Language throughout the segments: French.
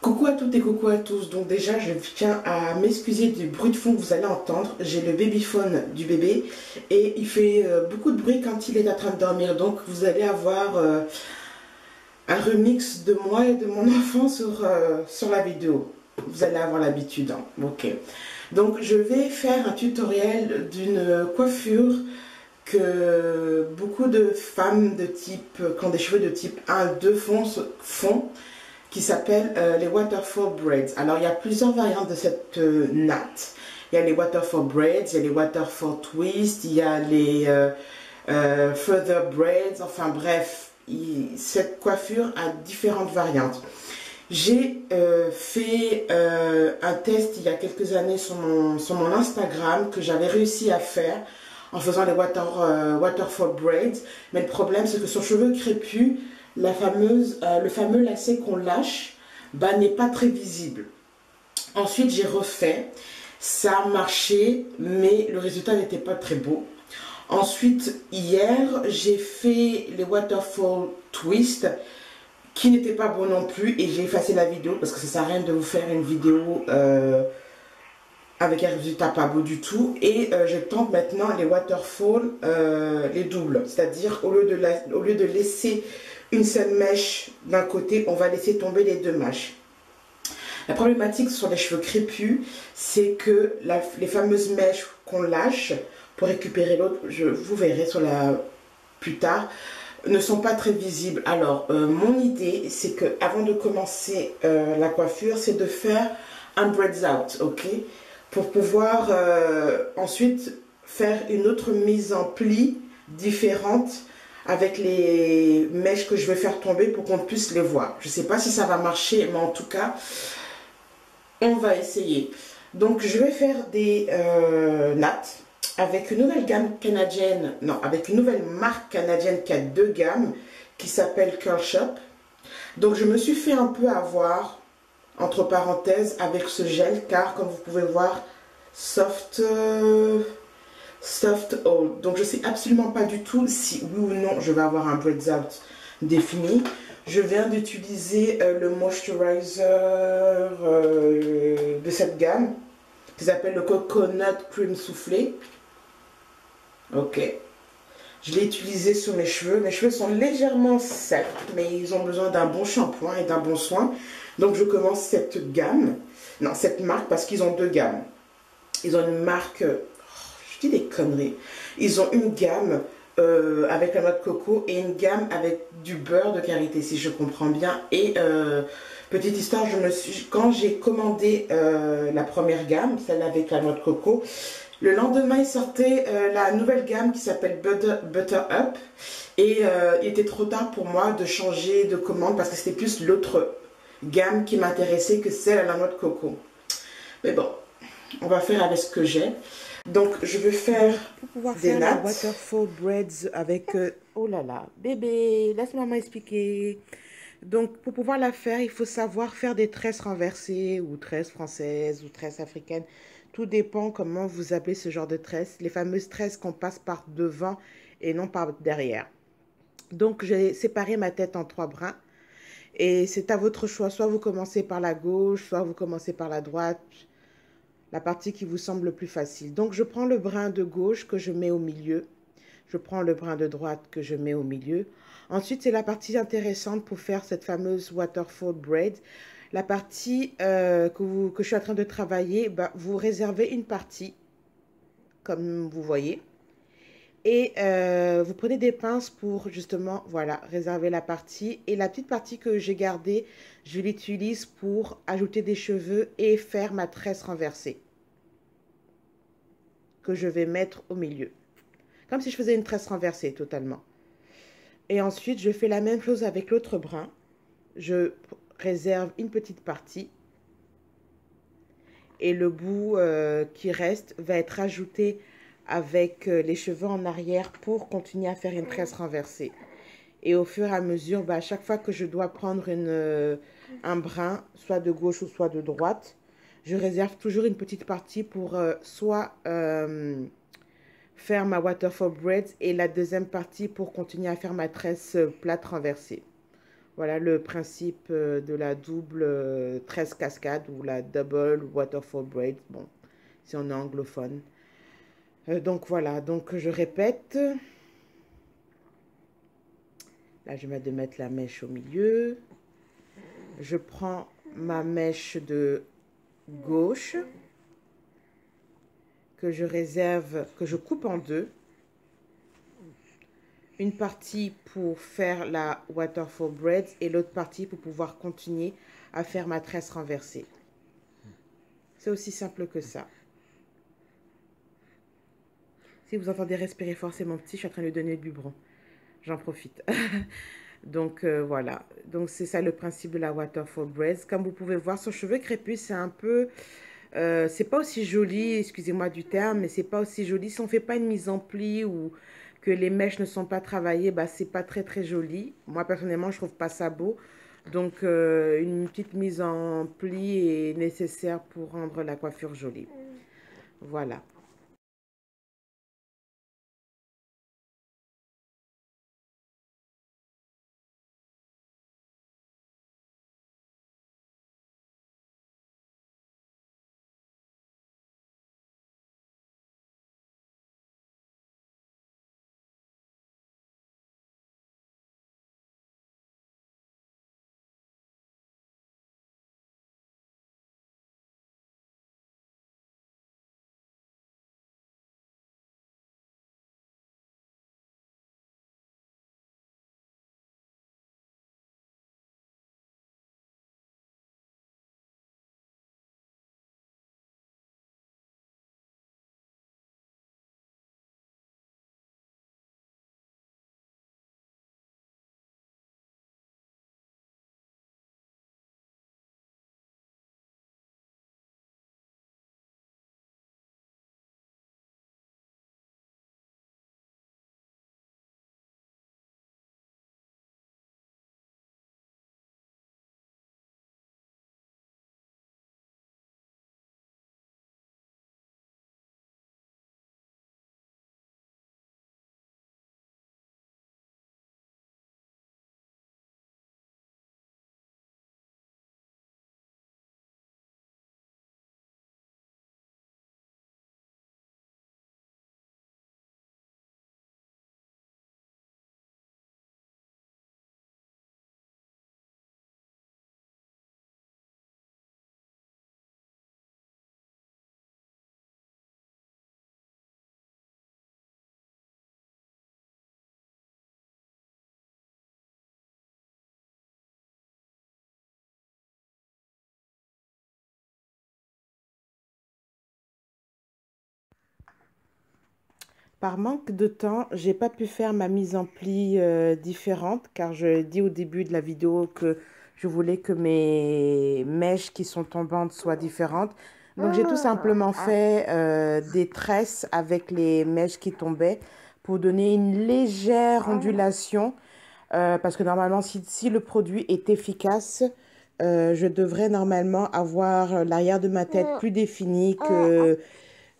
Coucou à toutes et coucou à tous. Donc déjà, je tiens à m'excuser du bruit de fond que vous allez entendre. J'ai le babyphone du bébé et il fait beaucoup de bruit quand il est en train de dormir. Donc vous allez avoir un remix de moi et de mon enfant sur la vidéo. Vous allez avoir l'habitude, hein. Ok. Donc je vais faire un tutoriel d'une coiffure que beaucoup de femmes de type, qui ont des cheveux de type 1, 2 font, qui s'appelle les waterfall braids. Alors il y a plusieurs variantes de cette natte. Il y a les waterfall braids, il y a les waterfall twist, il y a les further braids, enfin bref, cette coiffure a différentes variantes. J'ai fait un test il y a quelques années sur mon Instagram que j'avais réussi à faire en faisant les waterfall braids, mais le problème c'est que sur cheveux crépus, le fameux lacet qu'on lâche bah, n'est pas très visible. Ensuite j'ai refait, ça a marché mais le résultat n'était pas très beau. Ensuite hier j'ai fait les waterfall twist qui n'étaient pas bons non plus et j'ai effacé la vidéo parce que ça sert à rien de vous faire une vidéo avec un résultat pas beau du tout. Et je tente maintenant les waterfall, les doubles, c'est-à-dire au lieu de laisser une seule mèche d'un côté, on va laisser tomber les deux mèches. La problématique sur les cheveux crépus, c'est que les fameuses mèches qu'on lâche pour récupérer l'autre, vous verrez plus tard, ne sont pas très visibles. Alors, mon idée, c'est que avant de commencer la coiffure, c'est de faire un braids out, ok? Pour pouvoir ensuite faire une autre mise en pli différente avec les mèches que je vais faire tomber pour qu'on puisse les voir. Je ne sais pas si ça va marcher, mais en tout cas, on va essayer. Donc, je vais faire des nattes avec une nouvelle gamme canadienne, non, avec une nouvelle marque canadienne qui a deux gammes, qui s'appelle Curl Shop. Donc, je me suis fait un peu avoir, entre parenthèses, avec ce gel, car comme vous pouvez voir, soft hold. Donc je sais absolument pas du tout si oui ou non je vais avoir un braids out défini. Je viens d'utiliser le moisturizer de cette gamme qui s'appelle le Coconut Cream Soufflé. Ok. Je l'ai utilisé sur mes cheveux. Mes cheveux sont légèrement secs, mais ils ont besoin d'un bon shampoing et d'un bon soin. Donc je commence cette gamme, non cette marque parce qu'ils ont deux gammes. Ils ont une marque, je dis des conneries, ils ont une gamme avec la noix de coco et une gamme avec du beurre de karité, si je comprends bien. Et petite histoire, quand j'ai commandé la première gamme, celle avec la noix de coco, le lendemain il sortait la nouvelle gamme qui s'appelle Butter Up. Et il était trop tard pour moi de changer de commande parce que c'était plus l'autre gamme qui m'intéressait que celle à la noix de coco. Mais bon. On va faire avec ce que j'ai. Donc, je vais faire pour pouvoir des nattes. La waterfall braids avec... oh là là, bébé, laisse-moi m'expliquer. Donc, pour pouvoir la faire, il faut savoir faire des tresses renversées ou tresses françaises ou tresses africaines. Tout dépend comment vous appelez ce genre de tresses. Les fameuses tresses qu'on passe par devant et non par derrière. Donc, j'ai séparé ma tête en 3 brins. Et c'est à votre choix. Soit vous commencez par la gauche, soit vous commencez par la droite. La partie qui vous semble le plus facile. Donc, je prends le brin de gauche que je mets au milieu. Je prends le brin de droite que je mets au milieu. Ensuite, c'est la partie intéressante pour faire cette fameuse waterfall braid. La partie que je suis en train de travailler, bah, vous réservez une partie, comme vous voyez. Et vous prenez des pinces pour justement, voilà, réserver la partie. Et la petite partie que j'ai gardée, je l'utilise pour ajouter des cheveux et faire ma tresse renversée. Que je vais mettre au milieu. Comme si je faisais une tresse renversée totalement. Et ensuite, je fais la même chose avec l'autre brin. Je réserve une petite partie. Et le bout qui reste va être ajouté avec les cheveux en arrière pour continuer à faire une tresse renversée. Et au fur et à mesure, bah, à chaque fois que je dois prendre un brin, soit de gauche ou soit de droite, je réserve toujours une petite partie pour soit faire ma waterfall braids et la deuxième partie pour continuer à faire ma tresse plate renversée. Voilà le principe de la double tresse cascade ou la double waterfall braid. Bon, si on est anglophone. Donc voilà, donc je répète. Là, je vais de mettre la mèche au milieu. Je prends ma mèche de gauche que je réserve, que je coupe en deux. Une partie pour faire la waterfall braid et l'autre partie pour pouvoir continuer à faire ma tresse renversée. C'est aussi simple que ça. Si vous entendez respirer fort, c'est mon petit, je suis en train de lui donner le biberon. J'en profite. Donc voilà, donc c'est ça le principe de la waterfall braid. Comme vous pouvez voir, son cheveu crépus, c'est un peu... c'est pas aussi joli, excusez-moi du terme, mais c'est pas aussi joli. Si on fait pas une mise en pli ou que les mèches ne sont pas travaillées, bah, c'est pas très très joli. Moi personnellement, je trouve pas ça beau. Donc une petite mise en pli est nécessaire pour rendre la coiffure jolie. Voilà. Par manque de temps, j'ai pas pu faire ma mise en pli différente car je dis au début de la vidéo que je voulais que mes mèches qui sont tombantes soient différentes. Donc j'ai tout simplement fait des tresses avec les mèches qui tombaient pour donner une légère ondulation parce que normalement si le produit est efficace, je devrais normalement avoir l'arrière de ma tête plus défini que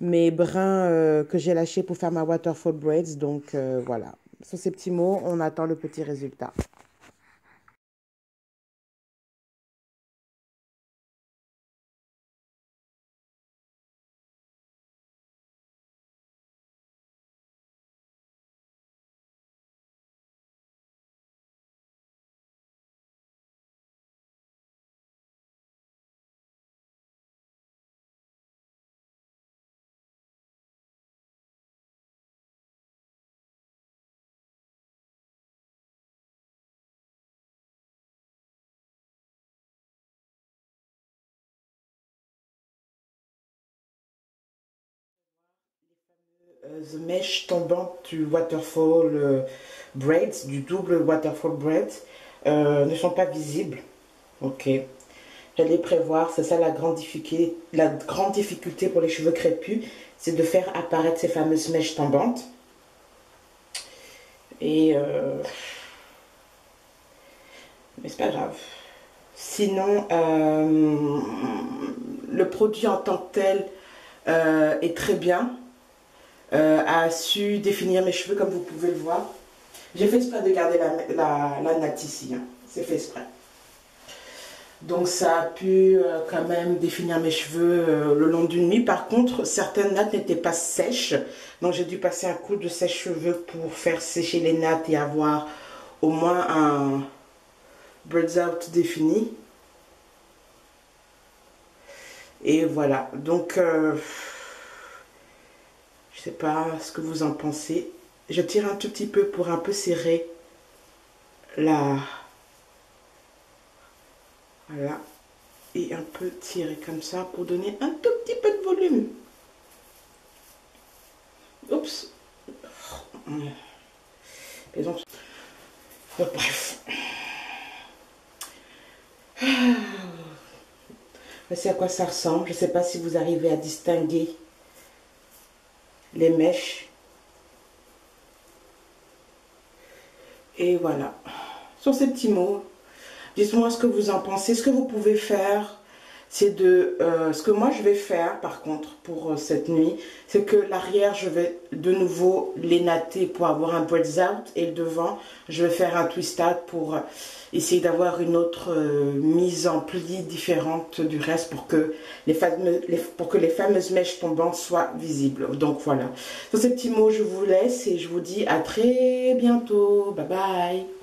mes brins que j'ai lâchés pour faire ma waterfall braids. Donc voilà, sur ces petits mots, on attend le petit résultat. The Mesh tombante du waterfall braids, du double waterfall braids, ne sont pas visibles. Ok. J'allais prévoir, c'est ça la grande difficulté pour les cheveux crépus, c'est de faire apparaître ces fameuses mèches tombantes. Et mais c'est pas grave. Sinon, le produit en tant que tel est très bien. A su définir mes cheveux comme vous pouvez le voir. J'ai fait exprès de garder la natte ici. Hein. c'est fait exprès. Donc ça a pu quand même définir mes cheveux le long d'une nuit. Par contre, certaines nattes n'étaient pas sèches. Donc j'ai dû passer un coup de sèche-cheveux pour faire sécher les nattes et avoir au moins un Birds Out défini. Et voilà. Donc je sais pas ce que vous en pensez. Je tire un tout petit peu pour un peu serrer la... Voilà. Et un peu tirer comme ça pour donner un tout petit peu de volume. Oups. Et donc, bref. Voici à quoi ça ressemble. Je ne sais pas si vous arrivez à distinguer les mèches. Et voilà. Sur ces petits mots, dites-moi ce que vous en pensez. Ce que vous pouvez faire, c'est de... ce que moi je vais faire par contre pour cette nuit, c'est que l'arrière, je vais de nouveau les natter pour avoir un Birds Out. Et le devant, je vais faire un twist out pour essayer d'avoir une autre mise en pli différente du reste pour que les fameuses mèches tombantes soient visibles. Donc voilà. Sur ces petits mots, je vous laisse et je vous dis à très bientôt. Bye bye.